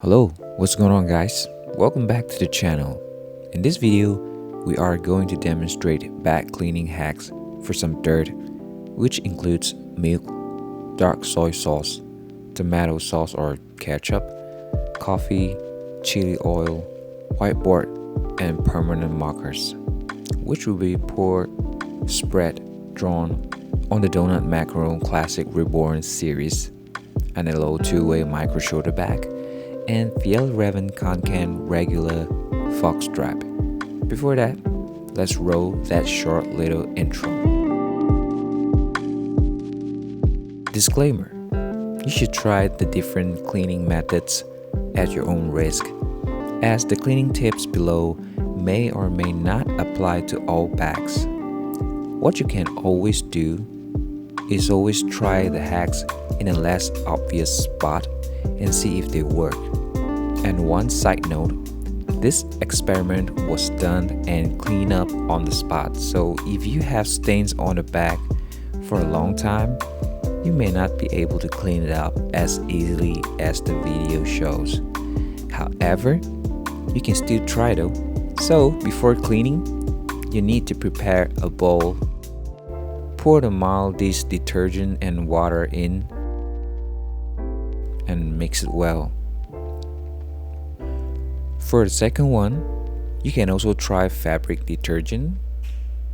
Hello, what's going on guys? Welcome back to the channel. In this video, we are going to demonstrate bag cleaning hacks for some dirt, which includes milk, dark soy sauce, tomato sauce or ketchup, coffee, chili oil, whiteboard, and permanent markers, which will be poured, spread, drawn on the Doughnut Macaroon Classic Reborn Series, Anello 2-way micro shoulder bag, and Fjällräven Kånken regular fox strap. Before that, let's roll that short little intro. Disclaimer: you should try the different cleaning methods at your own risk, as the cleaning tips below may or may not apply to all bags. What you can always do is always try the hacks in a less obvious spot and see if they work. And one side note, this experiment was done and cleaned up on the spot, so if you have stains on the bag for a long time, you may not be able to clean it up as easily as the video shows. However, you can still try though. So before cleaning, you need to prepare a bowl. Pour the mild dish detergent and water in and mix it well. For the second one, you can also try fabric detergent.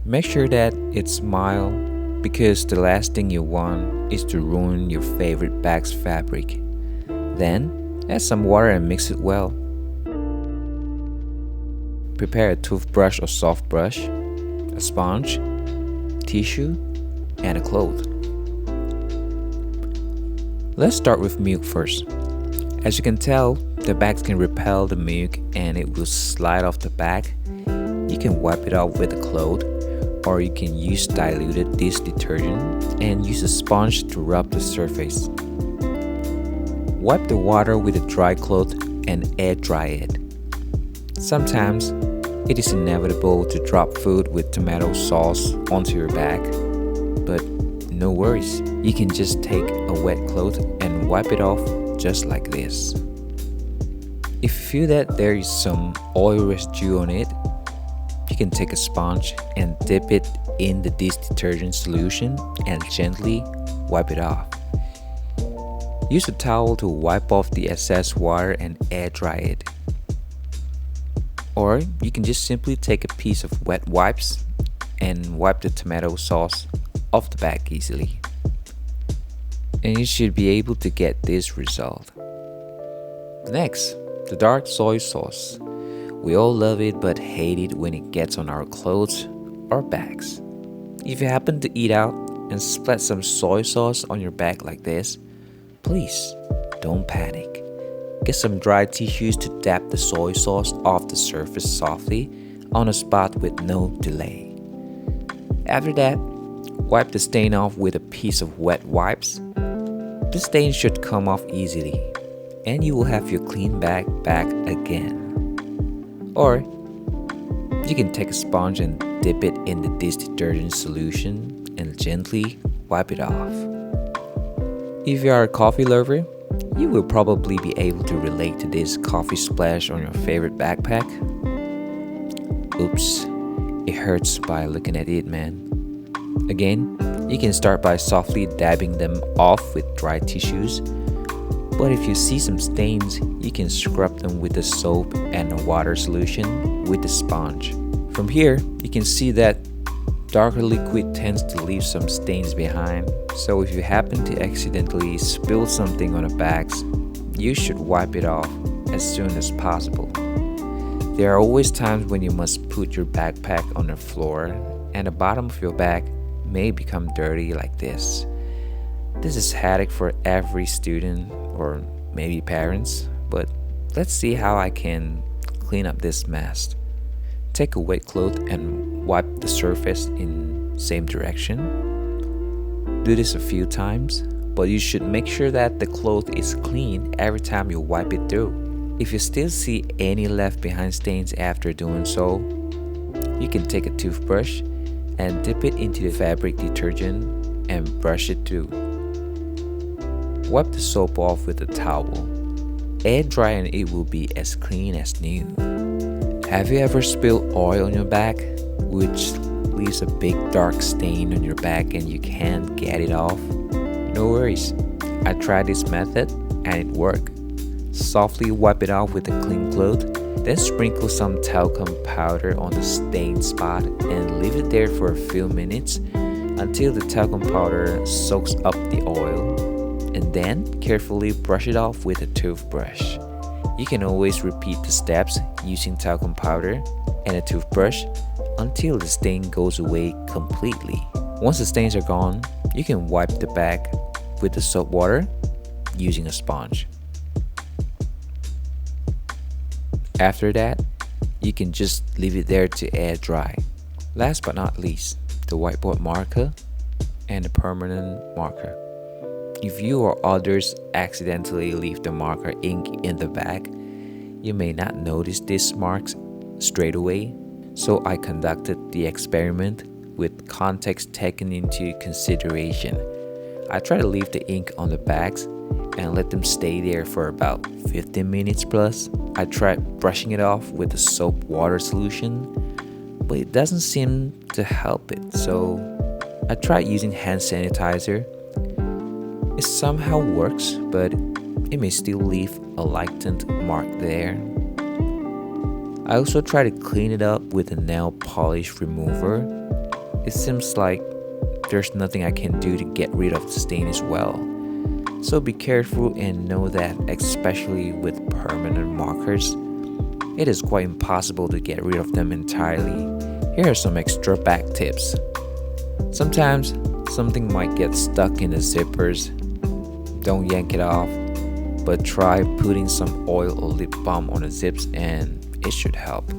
Make sure that it's mild, because the last thing you want is to ruin your favorite bag's fabric. Then, add some water and mix it well. Prepare a toothbrush or soft brush, a sponge, tissue, and a cloth. Let's start with milk first. As you can tell, the bags can repel the milk and it will slide off the bag. You can wipe it off with a cloth, or you can use diluted dish detergent and use a sponge to rub the surface. Wipe the water with a dry cloth and air dry it. Sometimes it is inevitable to drop food with tomato sauce onto your bag, but no worries, you can just take a wet cloth and wipe it off just like this. If you feel that there is some oil residue on it, you can take a sponge and dip it in the dish detergent solution and gently wipe it off. Use a towel to wipe off the excess water and air dry it. Or you can just simply take a piece of wet wipes and wipe the tomato sauce off the bag easily. And you should be able to get this result. Next, the dark soy sauce. We all love it but hate it when it gets on our clothes or bags. If you happen to eat out and splat some soy sauce on your bag like this, please don't panic. Get some dry tissues to dab the soy sauce off the surface softly on a spot with no delay. After that, wipe the stain off with a piece of wet wipes. The stain should come off easily, and you will have your clean bag back again. Or you can take a sponge and dip it in the dish detergent solution and gently wipe it off. If you are a coffee lover, you will probably be able to relate to this coffee splash on your favorite backpack. Oops, it hurts by looking at it, man. Again, you can start by softly dabbing them off with dry tissues, but if you see some stains, you can scrub them with the soap and a water solution with the sponge. From here, you can see that darker liquid tends to leave some stains behind, so if you happen to accidentally spill something on the bags, you should wipe it off as soon as possible. There are always times when you must put your backpack on the floor and the bottom of your bag may become dirty like this. This is headache for every student or maybe parents, but let's see how I can clean up this mess. Take a wet cloth and wipe the surface in same direction. Do this a few times, but you should make sure that the cloth is clean every time you wipe it through. If you still see any left behind stains after doing so, you can take a toothbrush and dip it into the fabric detergent and brush it through. Wipe the soap off with a towel. air dry and it will be as clean as new. Have you ever spilled oil on your bag, which leaves a big dark stain on your bag and you can't get it off? No worries, I tried this method and it worked. Softly wipe it off with a clean cloth, then sprinkle some talcum powder on the stained spot and leave it there for a few minutes until the talcum powder soaks up the oil, and then carefully brush it off with a toothbrush. You can always repeat the steps using talcum powder and a toothbrush until the stain goes away completely. Once the stains are gone, you can wipe the bag with the soap water using a sponge. After that, you can just leave it there to air dry. Last but not least, the whiteboard marker and the permanent marker. If you or others accidentally leave the marker ink in the bag, you may not notice these marks straight away, so I conducted the experiment with context taken into consideration. I try to leave the ink on the bags and let them stay there for about 15 minutes plus. I tried brushing it off with a soap water solution, but it doesn't seem to help it, so I tried using hand sanitizer. It somehow works, but it may still leave a lightened mark there. I also try to clean it up with a nail polish remover. It seems like there's nothing I can do to get rid of the stain as well. So be careful and know that, especially with permanent markers, it is quite impossible to get rid of them entirely. Here are some extra bag tips. Sometimes something might get stuck in the zippers. Don't yank it off, but try putting some oil or lip balm on the zips and it should help.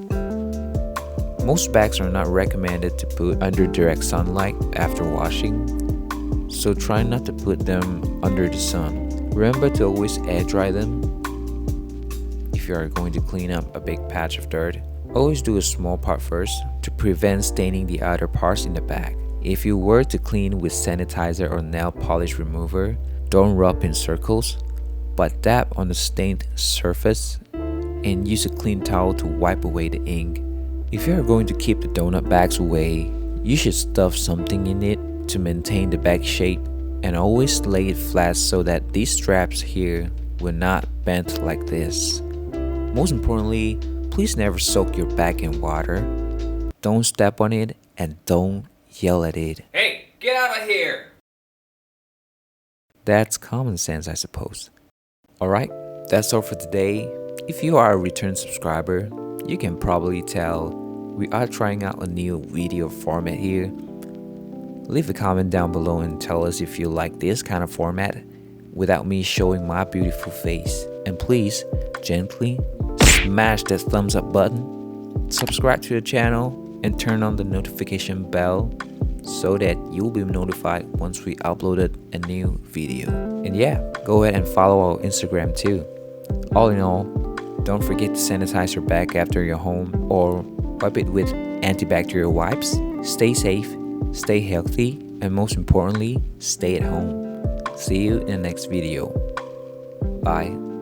Most bags are not recommended to put under direct sunlight after washing, so try not to put them under the sun. Remember to always air dry them. If you are going to clean up a big patch of dirt, always do a small part first to prevent staining the other parts in the bag. If you were to clean with sanitizer or nail polish remover, don't rub in circles, but dab on the stained surface and use a clean towel to wipe away the ink. If you are going to keep the donut bags away, you should stuff something in it to maintain the bag shape, and always lay it flat so that these straps here will not bend like this. Most importantly, please never soak your bag in water. Don't step on it and don't yell at it. Hey, get out of here! That's common sense, I suppose. Alright, that's all for today. If you are a return subscriber, you can probably tell we are trying out a new video format here. Leave a comment down below and tell us if you like this kind of format without me showing my beautiful face. And please, gently smash that thumbs up button, subscribe to the channel, and turn on the notification bell so that you'll be notified once we uploaded a new video. And yeah, go ahead and follow our Instagram too. All in all, don't forget to sanitize your bag after you're home or wipe it with antibacterial wipes. Stay safe, stay healthy, and most importantly, stay at home. See you in the next video. Bye.